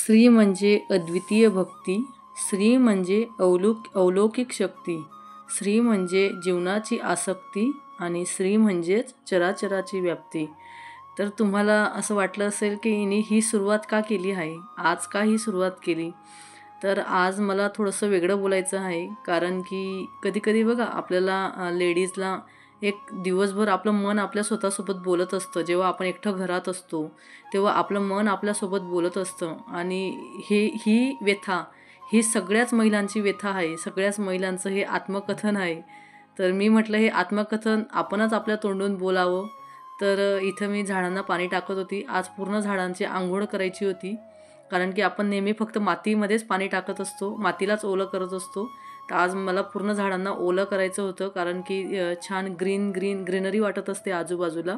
श्री म्हणजे अद्वितीय भक्ती, श्री म्हणजे अलौकिक शक्ती, श्री म्हणजे जीवनाची आसक्ती आणि श्री म्हणजेच चराचराची व्याप्ती. तर तुम्हाला असं वाटलं असेल की हिने ही सुरुवात का केली आहे, आज का ही सुरुवात केली. तर आज मला थोडंसं वेगळं बोलायचं आहे, कारण की कधीकधी बघा आपल्याला लेडीजला एक दिवसभर आपलं मन आपल्या स्वतःसोबत बोलत असतं. जेव्हा आपण एकटं घरात असतो तेव्हा आपलं मन आपल्यासोबत बोलत असतं आणि ही व्यथा ही सगळ्याच महिलांची व्यथा आहे. सगळ्याच महिलांचं हे आत्मकथन आहे. तर मी म्हटलं हे आत्मकथन आपणच आपल्या तोंडून बोलावं. तर इथं मी झाडांना पाणी टाकत होती. आज पूर्ण झाडांची अंघोळ करायची होती. कारण की आपण नेहमी फक्त मातीमध्येच पाणी टाकत असतो, मातीलाच ओलं करत असतो. तर आज मला पूर्ण झाडांना ओलं करायचं होतं, कारण की छान ग्रीनरी वाटत असते आजूबाजूला.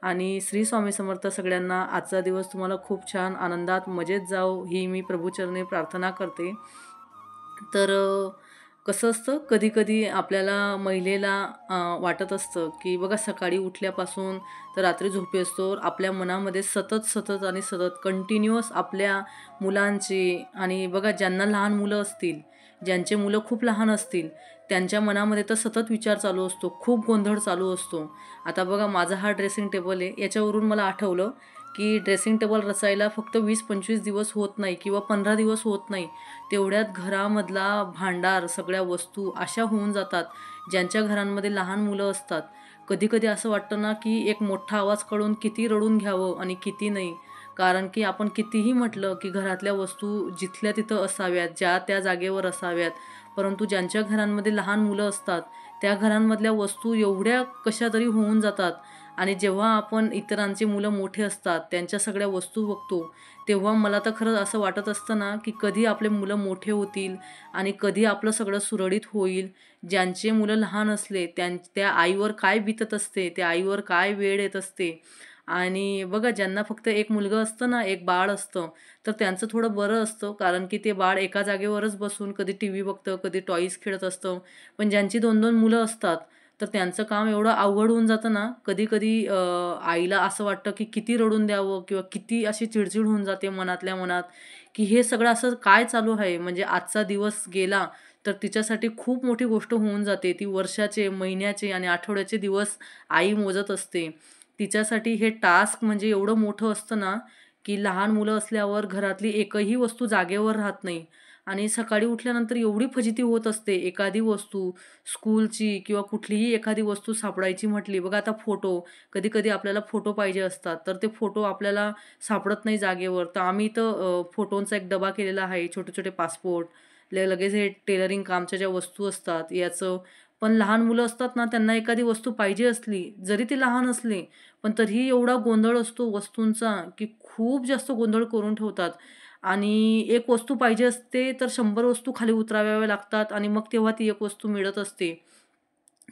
आणि श्री स्वामी समर्थ सगळ्यांना आजचा दिवस तुम्हाला खूप छान आनंदात मजेत जाओ ही मी प्रभूचरणी प्रार्थना करते. तर कसं असतं कधी-कधी आपल्याला महिलेला वाटत असतं, की बघा सकाळी उठल्यापासून तर रात्री झोपेस्तोवर आपल्या मनामध्ये सतत आणि सतत कंटिन्युअस आपल्या मुलांचे आणि बघा ज्यांना लहान मुलं असतील, ज्यांचे मुलं खूप लहान असतील, त्यांच्या मनामध्ये तर सतत विचार चालू असतो, खूप गोंधळ चालू असतो. आता बघा माझा हा ड्रेसिंग टेबल आहे, याच्यावरून मला आठवलं, की ड्रेसिंग टेबल रचायला फक्त 20-25 दिवस होत नाही किंवा 15 दिवस होत नाही. तेवढ्यात घरामधला भांडार, सगळ्या वस्तू अशा होऊन जातात, ज्यांच्या घरांमध्ये लहान मुलं असतात. कधी-कधी असं वाटतं ना, की एक मोठा आवाज काढून किती रडून घ्यावं आणि किती नाही. कारण की आपण कितीही म्हटलं, की घरातल्या वस्तू जिथल्या तिथं असाव्यात, ज्या त्या जागेवर असाव्यात. परंतु ज्यांच्या घरांमध्ये लहान मुलं असतात, त्या घरांमधल्या वस्तू एवढ्या कशातरी होऊन जातात आणि जेव्हा आपण इतरांची मुलं मोठे असतात, त्यांच्या सगळ्या वस्तू बघतो, तेव्हा मला तर खरंच असं वाटत असतं ना, की कधी आपले मुलं मोठे होतील आणि कधी आपलं सगळं सुरळीत होईल. ज्यांचे मुलं लहान असले त्या आईवर काय बीतत असते, त्या आईवर काय वेळ येत असते. आणि बघा ज्यांना फक्त एक मुलगा असतं ना, एक बाळ असतं, तर त्यांचं थोडं बरं असतं. कारण की ते बाळ एका जागेवरच बसून कधी टीव्ही बघतं, कधी टॉईज खेळत असतं. पण ज्यांची 2-2 मुलं असतात, तर त्यांचं काम एवढं अवघड होऊन जातं ना, कधी-कधी आईला असं वाटतं की किती रडून द्यावं किंवा किती अशी चिडचिड होऊन जाते मनातल्या मनात, की हे सगळं असं काय चालू आहे. म्हणजे आजचा दिवस गेला, तर तिच्यासाठी खूप मोठी गोष्ट होऊन जाते. ती वर्षाचे, महिन्याचे आणि आठवड्याचे दिवस आई मोजत असते. तिच्यासाठी हे टास्क म्हणजे एवढं मोठं असतं ना, की लहान मुलं असल्यावर घरातली एकही वस्तू जागेवर राहत नाही आणि सकाळी उठल्यानंतर एवढी फजिती होत असते. एखादी वस्तू स्कूलची किंवा कुठलीही एखादी वस्तू सापडायची म्हटली, बघा आता फोटो, कधी-कधी आपल्याला फोटो पाहिजे असतात, तर ते फोटो आपल्याला सापडत नाही जागेवर. तर आम्ही इथं फोटोंचा एक डबा केलेला आहे, छोटे-छोटे पासपोर्ट, लगेच हे टेलरिंग कामच्या ज्या वस्तू असतात याचं. पण लहान मुलं असतात ना, त्यांना एखादी वस्तू पाहिजे असली, जरी ती लहान असली, पण तरीही एवढा गोंधळ असतो वस्तूंचा, की खूप जास्त गोंधळ करून ठेवतात. आणि एक वस्तू पाहिजे असते, तर 100 वस्तू खाली उतराव्या लागतात आणि मग तेव्हा ती एक वस्तू मिळत असते.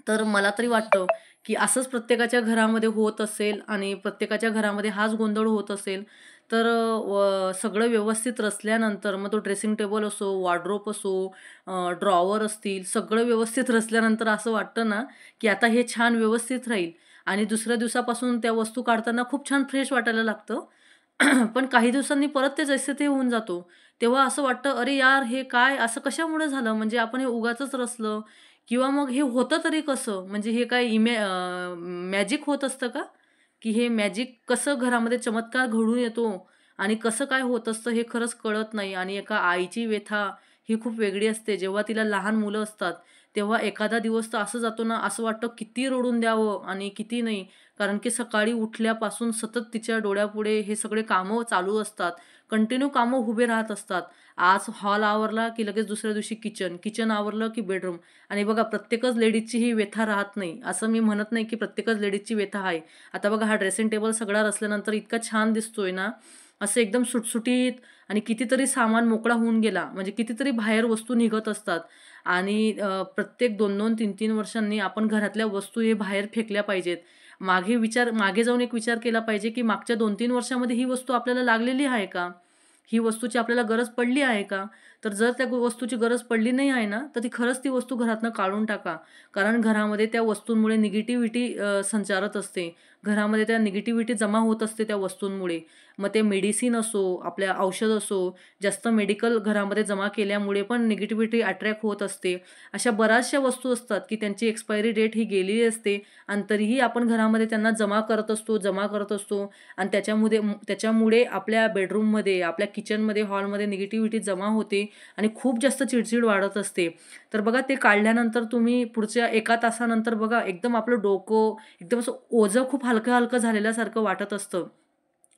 तर मला तरी वाटतं, की असंच प्रत्येकाच्या घरामध्ये होत असेल आणि प्रत्येकाच्या घरामध्ये हाच गोंधळ होत असेल, तर सगळं व्यवस्थित रचल्यानंतर मग तो ड्रेसिंग टेबल असो, वॉर्डरोब असो, ड्रॉवर असतील, सगळं व्यवस्थित रचल्यानंतर असं वाटतं ना, की आता हे छान व्यवस्थित राहील आणि दुसऱ्या दिवसापासून त्या वस्तू काढताना खूप छान फ्रेश वाटायला लागतं. पण काही दिवसांनी परत ते जैसे ते होऊन जातो. तेव्हा असं वाटतं, "अरे यार, हे काय असं कशामुळे झालं? म्हणजे आपण हे उगाचच रचलं किंवा मग हे होतं तरी कसं? म्हणजे हे काय मॅजिक होत असतं का? की हे मॅजिक कसं घरामध्ये चमत्कार घडून येतो आणि कसं काय होत असतं हे खरंच कळत नाही." आणि एका आईची व्यथा ही खूप वेगळी असते. जेव्हा तिला लहान मुलं असतात, तेव्हा एखादा दिवस तर असं जातो ना, असं वाटतं किती रडून द्यावं आणि किती नाही. कारण की सकाळी उठल्यापासून सतत तिच्या डोळ्यापुढे हे सगळे कामं चालू असतात. कंटिन्यू कामं उभे राहत असतात. आज हॉल आवरला, की लगेच दुसऱ्या दिवशी किचन, किचन आवरलं की बेडरूम. आणि बघा प्रत्येकच लेडीजची ही व्यथा राहत नाही. असं मी म्हणत नाही की प्रत्येकच लेडीजची व्यथा आहे. आता बघा हा ड्रेसिंग टेबल सगळा रचल्यानंतर इतका छान दिसतोय ना, असं एकदम सुटसुटीत आणि कितीतरी सामान मोकळा होऊन गेला. म्हणजे कितीतरी बाहेर वस्तू निघत असतात आणि प्रत्येक 2-2, 3-3 वर्षांनी आपण घरातल्या वस्तू हे बाहेर फेकल्या पाहिजेत. मागे जाऊन एक विचार केला पाहिजे, की मागच्या 2-3 वर्षामध्ये ही वस्तू आपल्याला लागलेली आहे का? ही वस्तूची आपल्याला गरज पडली आहे का? तर जर त्या वस्तूची गरज पडली नाही आहे ना, तर ती खरंच ती वस्तू घरातनं काढून टाका. कारण घरामध्ये त्या वस्तूंमुळे निगेटिव्हिटी संचारत असते. घरामध्ये त्या निगेटिव्हिटी जमा होत असते त्या वस्तूंमुळे. मग ते मेडिसिन असो, आपल्या औषध असो, जास्त मेडिकल घरामध्ये जमा केल्यामुळे पण निगेटिव्हिटी अट्रॅक्ट होत असते. अशा बऱ्याचशा वस्तू असतात, की त्यांची एक्सपायरी डेट ही गेलेली असते आणि तरीही आपण घरामध्ये त्यांना जमा करत असतो, जमा करत असतो आणि त्याच्यामुळे आपल्या बेडरूममध्ये, आपल्या किचनमध्ये, हॉलमध्ये निगेटिव्हिटी जमा होते आणि खूप जास्त चिडचिड वाढत असते. तर बघा ते काढल्यानंतर तुम्ही पुढच्या 1 तासानंतर बघा एकदम आपलं डोकं एकदम असं ओझं खूप हलकं-हलकं झालेल्यासारखं वाटत असतं.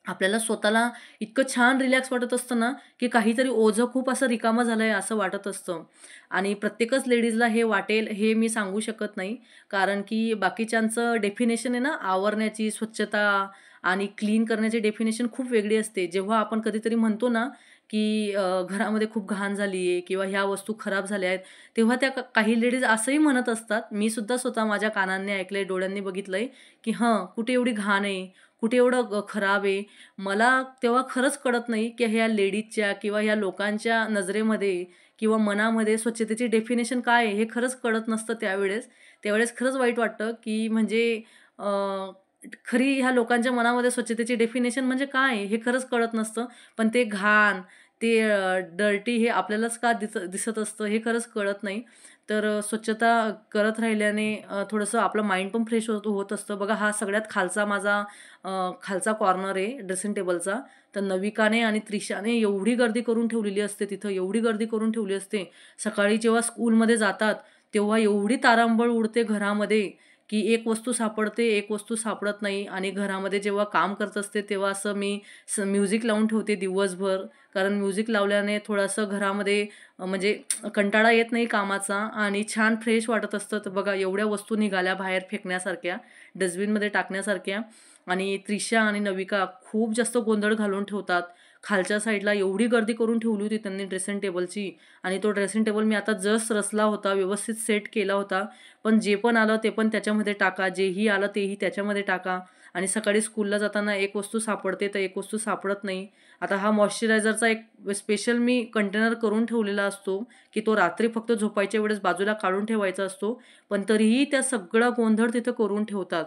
आपल्याला स्वतःला इतकं छान रिलॅक्स वाटत असतं ना, की काहीतरी ओझं खूप असं रिकामं झालंय असं वाटत असतं. आणि प्रत्येकच लेडीजला हे वाटेल हे मी सांगू शकत नाही. कारण की बाकीच्यांचं डेफिनेशन आहे ना, आवरण्याची, स्वच्छता आणि क्लीन करण्याची डेफिनेशन खूप वेगळी असते. जेव्हा आपण कधीतरी म्हणतो ना, की घरामध्ये खूप घाण झाली आहे किंवा ह्या वस्तू खराब झाल्या आहेत, तेव्हा त्या काही लेडीज असंही म्हणत असतात. मी सुद्धा स्वतः माझ्या कानांनी ऐकलंय, डोळ्यांनी बघितलंय, की "हं, कुठे एवढी घाण आहे, कुठे एवढं खराब आहे." मला तेव्हा खरंच कळत नाही, की ह्या लेडीजच्या किंवा ह्या लोकांच्या नजरेमध्ये किंवा मनामध्ये स्वच्छतेची डेफिनेशन काय आहे, हे खरंच कळत नसतं त्यावेळेस. त्यावेळेस खरंच वाईट वाटतं, की म्हणजे अ, खरी ह्या लोकांच्या मनामध्ये स्वच्छतेची डेफिनेशन म्हणजे काय आहे, हे खरंच कळत नसतं. पण ते घाण, ते डर्टी हे आपल्यालाच का दिसत असतं, हे खरंच कळत नाही. तर स्वच्छता करत राहिल्याने थोडंसं आपलं माइंड पण फ्रेश होत होत असतं. बघा हा सगळ्यात खालचा माझा खालचा कॉर्नर आहे ड्रेसिंग टेबलचा. तर नविकाने आणि त्रिशाने एवढी गर्दी करून ठेवलेली असते तिथं, एवढी गर्दी करून ठेवली असते. सकाळी जेव्हा स्कूलमध्ये जातात, तेव्हा एवढी तारांबळ उडते घरामध्ये, की एक वस्तू सापडते, एक वस्तू सापडत नाही आणि घरामध्ये जेव्हा काम करत असते, तेव्हा असं मी म्युझिक लावून ठेवते दिवसभर. कारण म्युझिक लावल्याने थोडंसं घरामध्ये म्हणजे कंटाळा येत नाही कामाचा आणि छान फ्रेश वाटत असतं. तर बघा एवढ्या वस्तू निघाल्या बाहेर फेकण्यासारख्या, डस्टबिनमध्ये टाकण्यासारख्या आणि त्रिशा आणि नविका खूप जास्त गोंधळ घालून ठेवतात. खालच्या साईडला एवढी गर्दी करून ठेवली होती त्यांनी ड्रेसिंग टेबलची आणि तो ड्रेसिंग टेबल मी आता जस्ट रचला होता, व्यवस्थित सेट केला होता. पण जे पण आलं ते पण त्याच्यामध्ये टाका, जेही आलं तेही त्याच्यामध्ये टाका आणि सकाळी स्कूलला जाताना एक वस्तू सापडते, तर एक वस्तू सापडत नाही. आता हा मॉइश्चरायझरचा एक स्पेशल मी कंटेनर करून ठेवलेला असतो, की तो रात्री फक्त झोपायच्या वेळेस बाजूला काढून ठेवायचा असतो. पण तरीही त्या सगळा गोंधळ तिथं करून ठेवतात.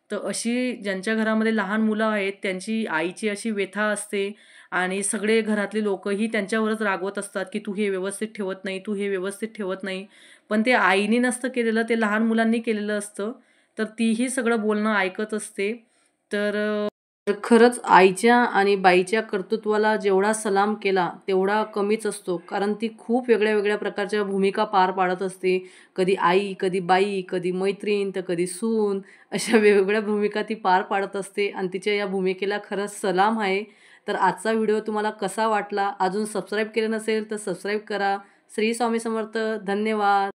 तर अशी ज्यांच्या घरामध्ये लहान मुलं आहेत, त्यांची आईची अशी व्यथा असते आणि सगळे घरातली लोकंही त्यांच्यावरच रागवत असतात, की "तू हे व्यवस्थित ठेवत नाही, तू हे व्यवस्थित ठेवत नाही." पण ते आईनी नसतं केलेलं, ते लहान मुलांनी केलेलं असतं. तर तीही सगळं बोलणं ऐकत असते. तर खरंच आईच्या आणि बाईच्या कर्तृत्वाला जेवढा सलाम केला, तेवढा कमीच असतो. कारण ती खूप वेगळ्या-वेगळ्या प्रकारच्या भूमिका पार पाडत असते. कधी आई, कधी बाई, कधी मैत्रीण, तर कधी सून. अशा वेगवेगळ्या भूमिका ती पार पाडत असते आणि तिच्या या भूमिकेला खरंच सलाम आहे. तर आजचा व्हिडिओ तुम्हाला कसा वाटला? अजून सबस्क्राईब केलं नसेल तर सबस्क्राईब करा. श्री स्वामी समर्थ. धन्यवाद.